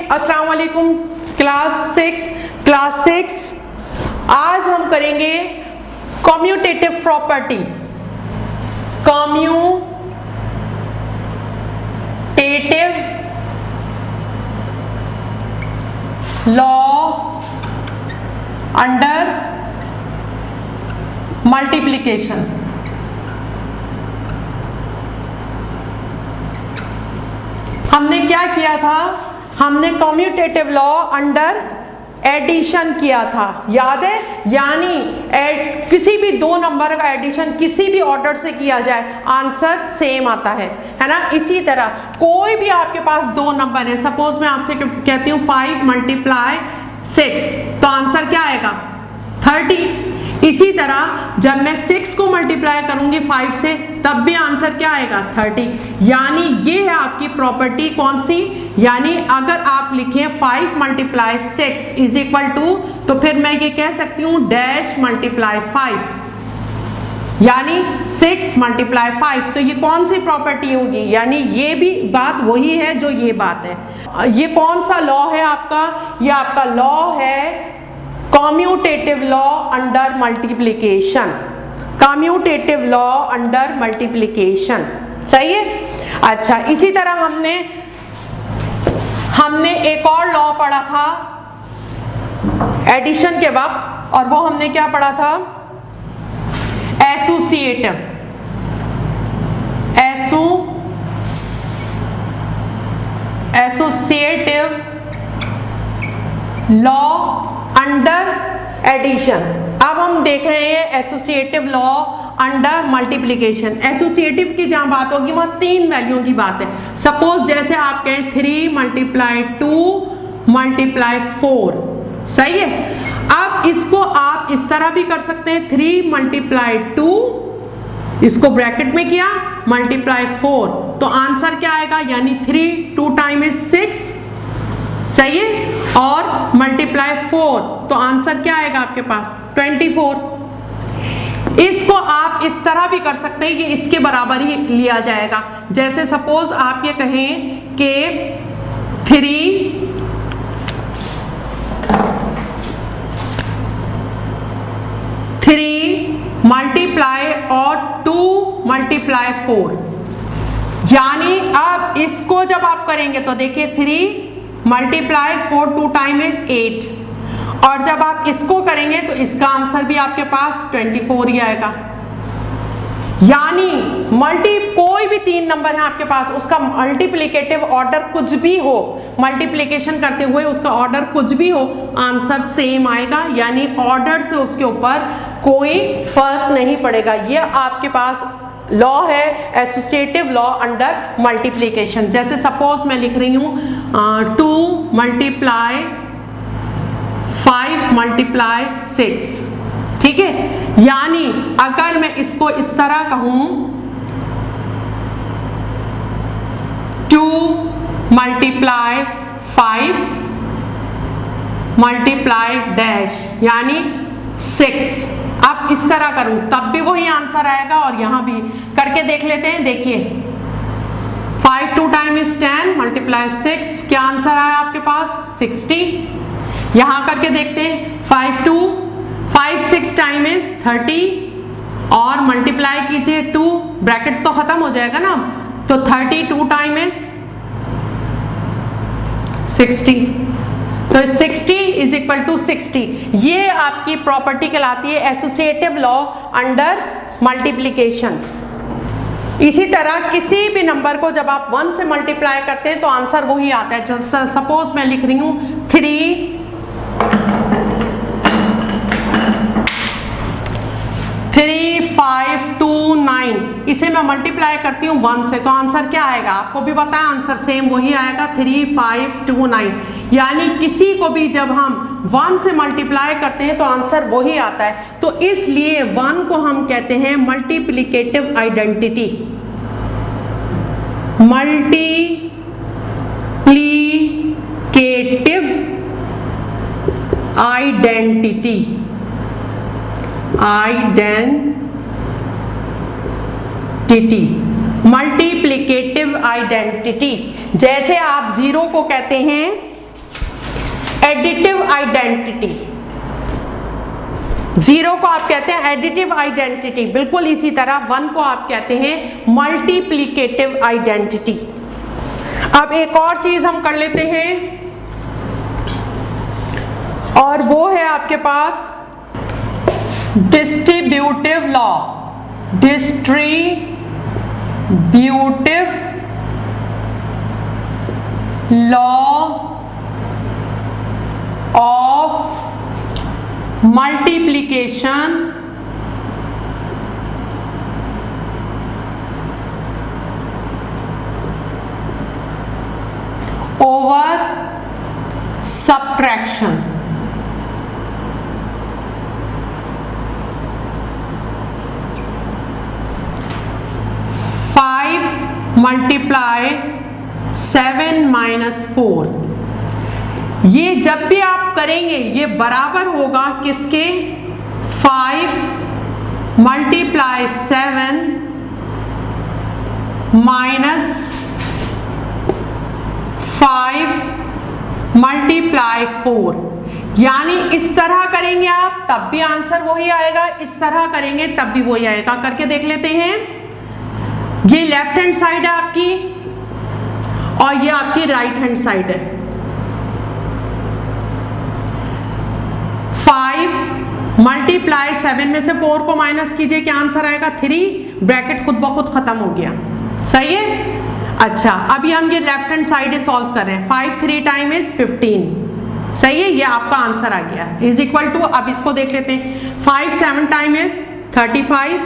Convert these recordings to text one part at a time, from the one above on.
अस्सलाम वालेकुम क्लास 6 आज हम करेंगे commutative property. Commutative law under multiplication. हमने क्या किया था, हमने कम्यूटेटिव लॉ अंडर एडिशन किया था, याद है? यानी किसी भी दो नंबर का एडिशन किसी भी ऑर्डर से किया जाए आंसर सेम आता है ना। इसी तरह कोई भी आपके पास दो नंबर है, सपोज मैं आपसे कहती हूँ 5 × 6 तो आंसर क्या आएगा 30। इसी तरह जब मैं 6 को मल्टीप्लाई करूंगी 5 से तब भी आंसर क्या आएगा 30। यानी ये है आपकी प्रॉपर्टी कौन सी, यानी अगर आप लिखें 5 × 6 इज इक्वल टू, तो फिर मैं ये कह सकती हूँ डैश मल्टीप्लाई 5, यानी 6 × 5। तो ये कौन सी प्रॉपर्टी होगी, यानी ये भी बात वही है जो ये बात है। ये कौन सा लॉ है आपका, ये आपका लॉ है commutative law under multiplication. Commutative law under multiplication, सही है। अच्छा, इसी तरह हमने एक और लॉ पढ़ा था एडिशन के वक्त, और वो हमने क्या पढ़ा था, एसोसिएटिव लॉ अंडर एडिशन। अब हम देख रहे हैं associative law under multiplication. Associative की जहां बात होगी वहां 3 वैल्यू की बात है। सपोज जैसे आप कहें 3 × 2 × 4, सही है। अब इसको आप इस तरह भी कर सकते हैं 3 × 2, इसको ब्रैकेट में किया मल्टीप्लाई 4, तो आंसर क्या आएगा, यानी 3 2 टाइम्स 6, सही है, और मल्टीप्लाई 4 तो आंसर क्या आएगा आपके पास 24। इसको आप इस तरह भी कर सकते हैं कि इसके बराबर ही लिया जाएगा। जैसे सपोज आप ये कहें कि 3 मल्टीप्लाई और 2 × 4, यानी अब इसको जब आप करेंगे तो देखिए 3 × 4 2 टाइम्स 8, और जब आप इसको करेंगे तो इसका आंसर भी आपके पास 24 ही आएगा। यानी कोई भी 3 नंबर है आपके पास, उसका मल्टीप्लिकेटिव ऑर्डर कुछ भी हो, मल्टीप्लिकेशन करते हुए उसका ऑर्डर कुछ भी हो, आंसर सेम आएगा। यानी ऑर्डर से उसके ऊपर कोई फर्क नहीं पड़ेगा। ये आपके पास लॉ है एसोसिएटिव लॉ अंडर मल्टीप्लिकेशन। जैसे सपोज मैं लिख रही हूँ 2 × 5 × 6, ठीक है। यानी अगर मैं इसको इस तरह कहूं 2 × 5 × डैश यानी 6, अब इस तरह करूं तब भी वही आंसर आएगा, और यहां भी करके देख लेते हैं। देखिए 5 2 टाइम्स 10 × 6, क्या आंसर आया आपके पास 60। यहां करके देखते हैं 5 6 टाइम्स 30, और मल्टीप्लाई कीजिए 2, ब्रैकेट तो खत्म हो जाएगा ना, तो 32 टाइम्स 60, तो 60 = 60। ये आपकी प्रॉपर्टी कहलाती है एसोसिएटिव लॉ अंडर मल्टीप्लिकेशन। इसी तरह किसी भी नंबर को जब आप 1 से मल्टीप्लाई करते हैं तो आंसर वही आता है। सपोज मैं लिख रही हूँ 3 5 2 9, इसे मैं मल्टीप्लाई करती हूँ 1 से, तो आंसर क्या आएगा आपको भी पता है, आंसर सेम वही आएगा 3 5 2 9। यानी किसी को भी जब हम 1 से मल्टीप्लाई करते हैं तो आंसर वही आता है। तो इसलिए 1 को हम कहते हैं multiplicative identity. Multiplicative identity, multiplicative identity. जैसे आप 0 को कहते हैं एडिटिव आइडेंटिटी, 0 को आप कहते हैं एडिटिव आइडेंटिटी, बिल्कुल इसी तरह 1 को आप कहते हैं मल्टीप्लिकेटिव आइडेंटिटी। अब एक और चीज हम कर लेते हैं और वो है आपके पास distributive law, distributive law of multiplication over subtraction. Multiply 7 minus 4, ये जब भी आप करेंगे ये बराबर होगा किसके, 5 मल्टीप्लाई 7 माइनस 5 मल्टीप्लाई 4। यानी इस तरह करेंगे आप तब भी आंसर वही आएगा, इस तरह करेंगे तब भी वही आएगा। करके देख लेते हैं। ये लेफ्ट हैंड साइड है आपकी और ये आपकी राइट हैंड साइड है। 5 मल्टीप्लाई 7 में से 4 को माइनस कीजिए, क्या आंसर आएगा, 3। ब्रैकेट खुद ब खुद खत्म हो गया, सही है। अच्छा, अभी हम ये लेफ्ट हैंड साइड सॉल्व कर रहे हैं। 5 3 टाइम इज 15, सही है, ये आपका आंसर आ गया। इज इक्वल टू, अब इसको देख लेते हैं, 5 7 टाइम इज 35,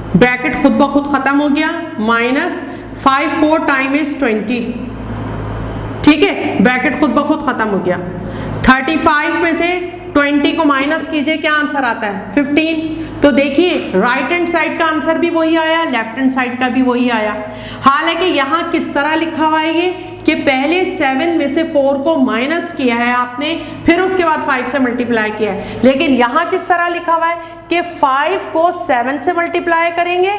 ब्रैकेट खुद ब खुद खत्म हो गया, माइनस 5 4 टाइम इज 20, ठीक है, ब्रैकेट खुद ब खुद खत्म हो गया। 35 में से 20 को माइनस कीजिए, क्या आंसर आता है, 15। तो देखिए राइट हैंड साइड का आंसर भी वही आया, लेफ्ट हैंड साइड का भी वही आया। हालांकि यहाँ किस तरह लिखा हुआ है ये कि पहले 7 में से 4 को माइनस किया है आपने, फिर उसके बाद 5 से मल्टीप्लाई किया है। लेकिन यहाँ किस तरह लिखा हुआ है कि 5 को 7 से मल्टीप्लाई करेंगे,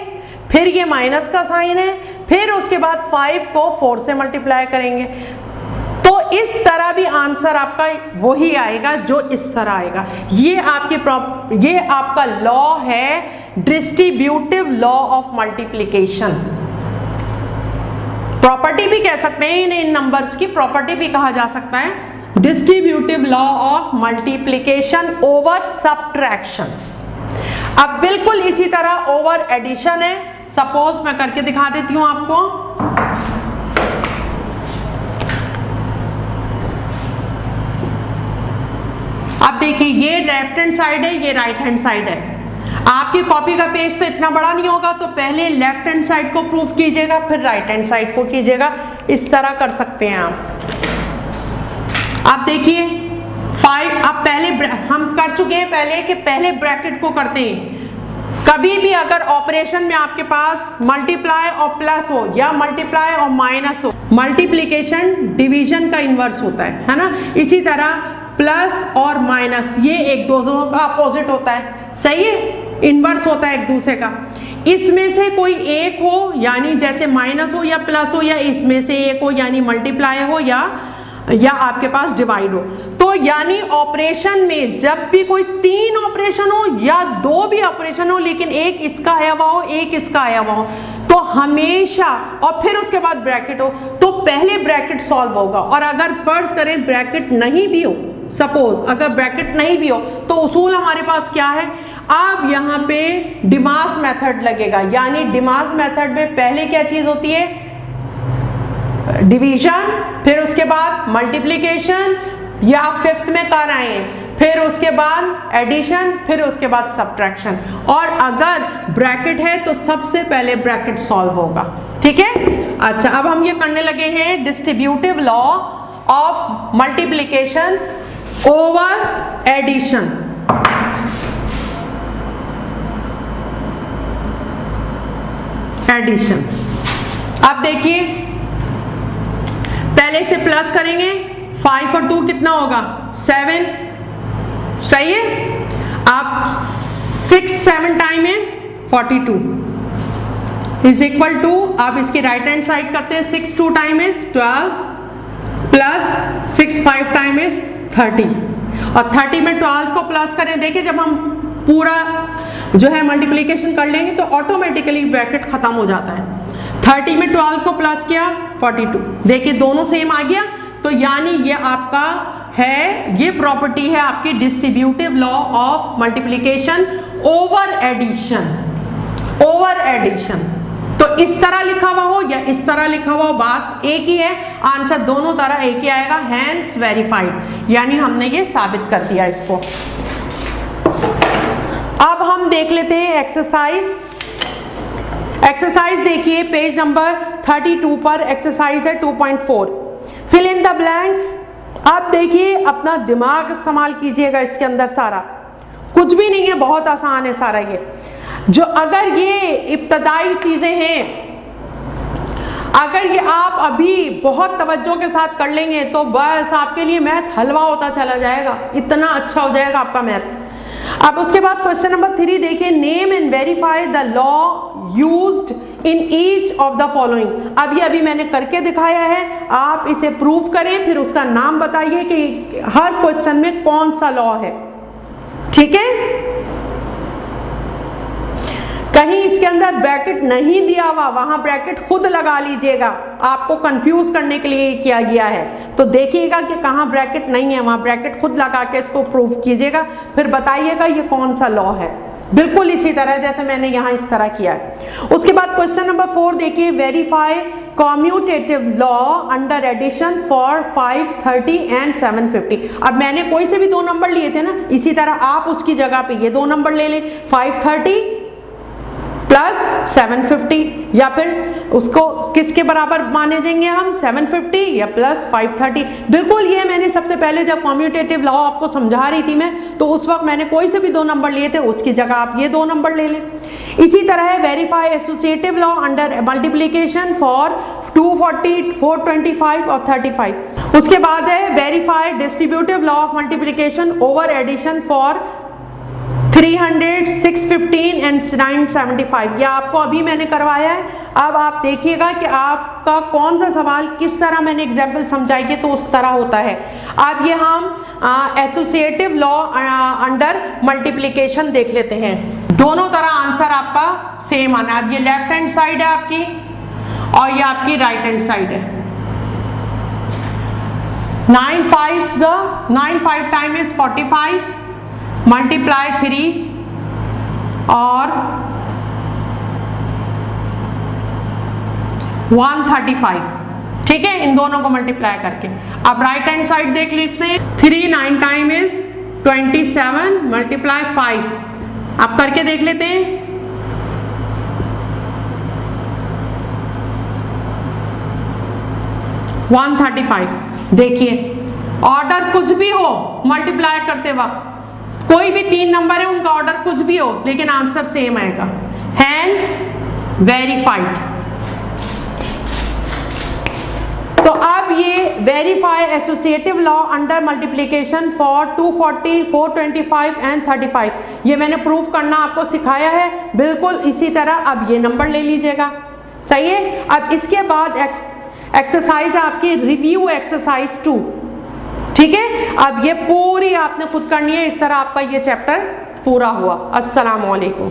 फिर ये माइनस का साइन है, फिर उसके बाद 5 को 4 से मल्टीप्लाई करेंगे। तो इस तरह भी आंसर आपका वही आएगा जो इस तरह आएगा। ये आपका लॉ है distributive law of multiplication. Property भी कह सकते हैं, इन नंबर्स की प्रॉपर्टी भी कहा जा सकता है, distributive law of multiplication over subtraction. अब बिल्कुल इसी तरह ओवर एडिशन है। सपोज मैं करके दिखा देती हूं आपको। अब देखिए ये लेफ्ट हैंड साइड है, ये राइट हैंड साइड है। आपकी कॉपी का पेज तो इतना बड़ा नहीं होगा, तो पहले लेफ्ट हैंड साइड को प्रूफ कीजिएगा, फिर राइट हैंड साइड को कीजिएगा। इस तरह कर सकते हैं आप देखिए 5, अब पहले हम कर चुके हैं पहले कि पहले ब्रैकेट को करते हैं। कभी भी अगर ऑपरेशन में आपके पास मल्टीप्लाई और प्लस हो या मल्टीप्लाई और माइनस हो, मल्टीप्लिकेशन डिवीजन का इन्वर्स होता है ना। इसी तरह प्लस और माइनस ये एक दूसरों का अपोजिट होता है, सही है, इन्वर्स होता है एक दूसरे का। इसमें से कोई एक हो यानी जैसे माइनस हो या प्लस हो, या इसमें से एक हो यानी मल्टीप्लाई हो या आपके पास डिवाइड हो। तो यानी ऑपरेशन में जब भी कोई 3 ऑपरेशन हो या 2 भी ऑपरेशन हो, लेकिन एक इसका आया हुआ हो एक इसका आया हुआ हो, तो हमेशा, और फिर उसके बाद ब्रैकेट हो, तो पहले ब्रैकेट सॉल्व होगा। और अगर फर्ज करें ब्रैकेट नहीं भी हो, सपोज अगर ब्रैकेट नहीं भी हो, तो उसूल हमारे पास क्या है, अब यहाँ पे डिमास मेथड लगेगा। यानी डिमास मेथड में पहले क्या चीज होती है, डिवीजन, फिर उसके बाद मल्टीप्लिकेशन, या 5th में कर आए हैं, फिर उसके बाद एडिशन, फिर उसके बाद सब्ट्रैक्शन। और अगर ब्रैकेट है तो सबसे पहले ब्रैकेट सॉल्व होगा, ठीक है। अच्छा, अब हम ये करने लगे हैं distributive law of multiplication over addition. Addition, अब देखिए पहले से प्लस करेंगे, 5 और 2 कितना होगा, 7, सही है। आप 6 7 टाइम है 42 इज इक्वल टू, आप इसकी राइट हैंड साइड करते हैं, 6 2 time is 12 plus 6 5 time is 30 और 30 में 12 को प्लस करें। देखिए जब हम पूरा जो है मल्टीप्लिकेशन कर लेंगे तो ऑटोमेटिकली ब्रैकेट खत्म हो जाता है। 30 में 12 को प्लस किया 42, देखिए दोनों सेम आ गया। तो यानी ये आपका है, ये प्रॉपर्टी है आपकी distributive law of multiplication over addition. Over addition तो इस तरह लिखा हुआ हो या इस तरह लिखा हुआ हो, बात एक ही है, आंसर दोनों तरह एक ही आएगा, हैंस वेरीफाइड, यानी हमने ये साबित कर दिया इसको। अब हम देख लेते हैं एक्सरसाइज। एक्सरसाइज देखिए पेज नंबर 32 पर एक्सरसाइज है 2.4, फिल इन द ब्लैंक्स। अब देखिए अपना दिमाग इस्तेमाल कीजिएगा इसके अंदर, सारा कुछ भी नहीं है, बहुत आसान है सारा। ये जो अगर ये इब्तदाई चीजें हैं, अगर ये आप अभी बहुत तवज्जो के साथ कर लेंगे तो बस आपके लिए मैथ हलवा होता चला जाएगा, इतना अच्छा हो जाएगा आपका मैथ। अब उसके बाद क्वेश्चन नंबर 3 देखिए, name and verify the law used in each of the following. अब ये अभी मैंने करके दिखाया है, आप इसे प्रूव करें, फिर उसका नाम बताइए कि हर क्वेश्चन में कौन सा लॉ है। ठीक है, कहीं इसके अंदर ब्रैकेट नहीं दिया हुआ, वहां ब्रैकेट खुद लगा लीजिएगा, आपको कंफ्यूज करने के लिए किया गया है। तो देखिएगा कि कहाँ ब्रैकेट नहीं है, वहां ब्रैकेट खुद लगा के इसको प्रूव कीजिएगा, फिर बताइएगा ये कौन सा लॉ है, बिल्कुल इसी तरह जैसे मैंने यहाँ इस तरह किया है। उसके बाद क्वेश्चन नंबर 4 देखिए, verify commutative law under addition for 5, 30 and 750। अब मैंने कोई से भी 2 नंबर लिए थे ना, इसी तरह आप उसकी जगह पे ये 2 नंबर ले लें, 530 प्लस 750, या फिर उसको किसके बराबर माने देंगे हम, 750 या प्लस 530। बिल्कुल ये मैंने सबसे पहले जब कॉम्यूटेटिव लॉ आपको समझा रही थी मैं, तो उस वक्त मैंने कोई से भी 2 नंबर लिए थे, उसकी जगह आप ये 2 नंबर ले लें। इसी तरह है verify associative law under multiplication for 240, 425 और 35। उसके बाद है verify distributive law of multiplication over addition for 300, 615 and 975। यह आपको अभी मैंने करवाया है। अब आप देखिएगा कि आपका कौन सा सवाल किस तरह मैंने एग्जाम्पल समझाएंगे तो उस तरह होता है। अब ये हम एसोसिएटिव लॉ अंडर मल्टीप्लिकेशन देख लेते हैं। दोनों तरह आंसर आपका सेम आना है। अब ये लेफ्ट हैंड साइड है आपकी और ये आपकी राइट हैंड साइड है। 9 5 टाइम इज 45, मल्टीप्लाई 3 और 135। ठीक है, इन दोनों को मल्टीप्लाई करके। अब राइट हैंड साइड देख लेते हैं। 3 9 टाइम इज 27, मल्टीप्लाई 5। अब करके देख लेते हैं। 135। देखिए ऑर्डर कुछ भी हो मल्टीप्लाई करते वक्त, कोई भी 3 नंबर है उनका ऑर्डर कुछ भी हो, लेकिन आंसर सेम आएगा, हैंस वेरीफाइड। तो अब ये verify associative law under multiplication for 240, 425 and 35, ये मैंने प्रूव करना आपको सिखाया है। बिल्कुल इसी तरह अब ये नंबर ले लीजिएगा, सही है। अब इसके बाद एक्सरसाइज आपकी रिव्यू एक्सरसाइज 2। ठीक है, अब ये पूरी आपने खुद करनी है। इस तरह आपका ये चैप्टर पूरा हुआ। अस्सलाम वालेकुम।